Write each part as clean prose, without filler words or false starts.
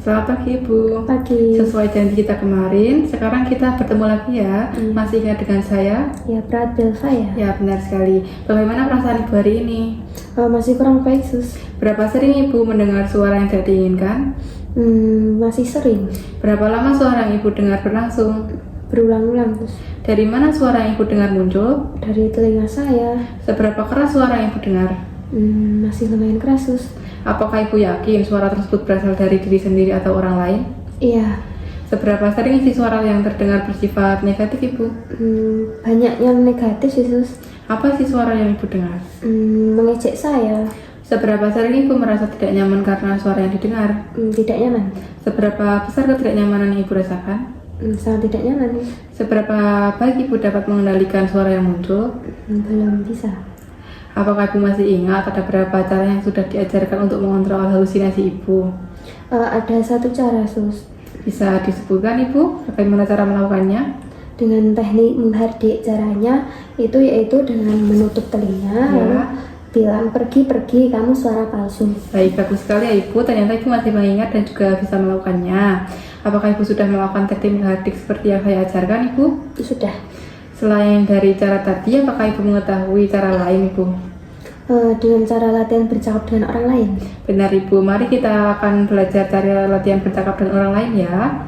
Selamat pagi Ibu. Pagi. Sesuai janji kita kemarin, sekarang kita bertemu lagi ya. Masih ingat dengan saya? Ya, berat Belva ya? Ya, benar sekali. Bagaimana perasaan Ibu hari ini? Masih kurang baik, Sus. Berapa sering Ibu mendengar suara yang tidak diinginkan? Masih sering. Berapa lama suara yang Ibu dengar berlangsung? Berulang-ulang, Sus. Dari mana suara yang Ibu dengar muncul? Dari telinga saya. Seberapa keras suara yang Ibu dengar? Masih lumayan keras, Sus. Apakah Ibu yakin suara tersebut berasal dari diri sendiri atau orang lain? Iya. Seberapa sering isi suara yang terdengar bersifat negatif Ibu? Banyak yang negatif sih, Sus. Apa sih suara yang Ibu dengar? Mengejek saya. Seberapa sering Ibu merasa tidak nyaman karena suara yang didengar? Tidak nyaman. Seberapa besar ketidaknyamanan yang Ibu rasakan? Sangat tidak nyaman. Seberapa baik Ibu dapat mengendalikan suara yang muncul? Belum bisa. Apakah Ibu masih ingat ada berapa cara yang sudah diajarkan untuk mengontrol halusinasi Ibu? Ada satu cara, Sus. Bisa disebutkan Ibu bagaimana cara melakukannya? Dengan teknik menghardik caranya yaitu dengan menutup telinga, lalu bilang pergi kamu suara palsu. Baik, bagus sekali ya Ibu. Ternyata Ibu masih mengingat dan juga bisa melakukannya. Apakah Ibu sudah melakukan teknik menghardik seperti yang saya ajarkan Ibu? Sudah. Selain dari cara tadi, apakah Ibu mengetahui cara lain Ibu? Dengan cara latihan bercakap dengan orang lain. Benar Ibu, mari kita akan belajar cara latihan bercakap dengan orang lain ya.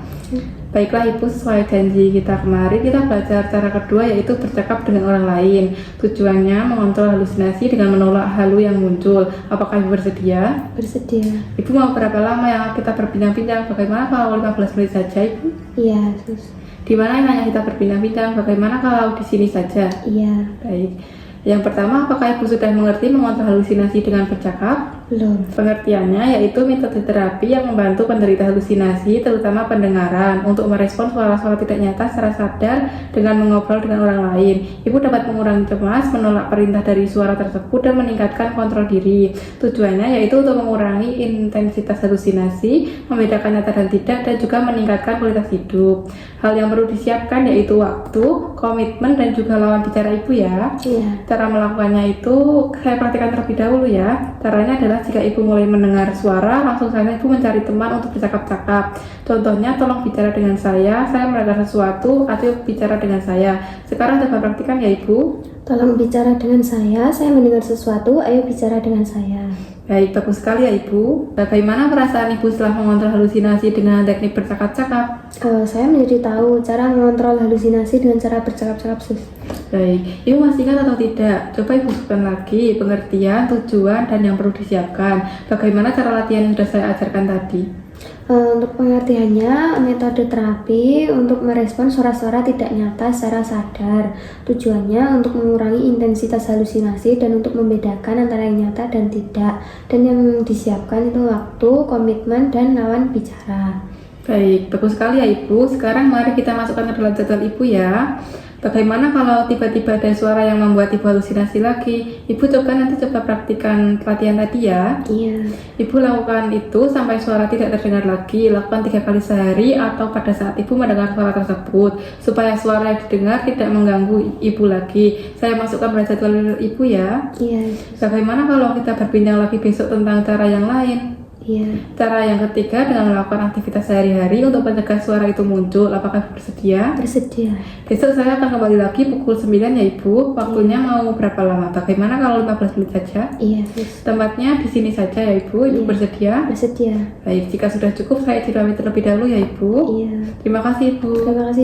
Baiklah Ibu, sesuai janji kita kemarin, kita belajar cara kedua yaitu bercakap dengan orang lain. Tujuannya mengontrol halusinasi dengan menolak halu yang muncul. Apakah Ibu bersedia? Bersedia. Ibu mau berapa lama yang kita berbincang-bincang? Bagaimana kalau 15 menit saja Ibu? Iya, Sus. Di mana yang hanya kita berbincang-bincang? Bagaimana kalau di sini saja? Iya. Baik. Yang pertama, apakah Ibu sudah mengerti mengontrol halusinasi dengan bercakap? Belum. Pengertiannya yaitu metode terapi yang membantu penderita halusinasi, terutama pendengaran, untuk merespons suara-suara tidak nyata secara sadar dengan mengobrol dengan orang lain. Ibu dapat mengurangi cemas, menolak perintah dari suara tersebut, dan meningkatkan kontrol diri. Tujuannya yaitu untuk mengurangi intensitas halusinasi, membedakan nyata dan tidak, dan juga meningkatkan kualitas hidup. Hal yang perlu disiapkan yaitu waktu, komitmen, dan juga lawan bicara Ibu ya. Iya. Cara melakukannya itu saya praktikkan terlebih dahulu ya. Caranya adalah jika Ibu mulai mendengar suara, langsung saja Ibu mencari teman untuk bercakap-cakap. Contohnya, tolong bicara dengan saya mendengar sesuatu, atau bicara dengan saya. Sekarang coba praktikkan ya Ibu. Tolong bicara dengan saya mendengar sesuatu, ayo bicara dengan saya. Baik, bagus sekali ya Ibu. Bagaimana perasaan Ibu setelah mengontrol halusinasi dengan teknik bercakap-cakap? Saya menjadi tahu cara mengontrol halusinasi dengan cara bercakap-cakap, Sus. Baik, Ibu masih ingat atau tidak? Coba Ibu sebutkan lagi pengertian, tujuan, dan yang perlu disiapkan. Bagaimana cara latihan yang sudah saya ajarkan tadi? Untuk pengertiannya, metode terapi untuk merespons suara-suara tidak nyata secara sadar. Tujuannya untuk mengurangi intensitas halusinasi dan untuk membedakan antara yang nyata dan tidak. Dan yang disiapkan itu waktu, komitmen, dan lawan bicara. Baik, bagus sekali ya Ibu. Sekarang mari kita masukkan ke dalam jadwal Ibu ya. Bagaimana kalau tiba-tiba ada suara yang membuat Ibu halusinasi lagi? Ibu nanti coba praktikkan pelatihan tadi ya. Iya. Ibu lakukan itu sampai suara tidak terdengar lagi. Lakukan 3 kali sehari atau pada saat Ibu mendengar suara tersebut, supaya suara yang didengar tidak mengganggu Ibu lagi. Saya masukkan pada jadwal Ibu ya. Iya. Bagaimana kalau kita berbincang lagi besok tentang cara yang lain? Iya. Cara yang ketiga dengan melakukan aktivitas sehari-hari untuk mencegah suara itu muncul. Apakah Ibu bersedia? Bersedia. Besok saya akan kembali lagi pukul 9 ya Ibu. Waktunya mau berapa lama? Bagaimana kalau 15 menit saja? Iya, Sus. Tempatnya di sini saja ya Ibu. Ibu bersedia? Bersedia. Baik, jika sudah cukup saya pamit terlebih dahulu ya Ibu. Iya. Terima kasih Ibu. Terima kasih.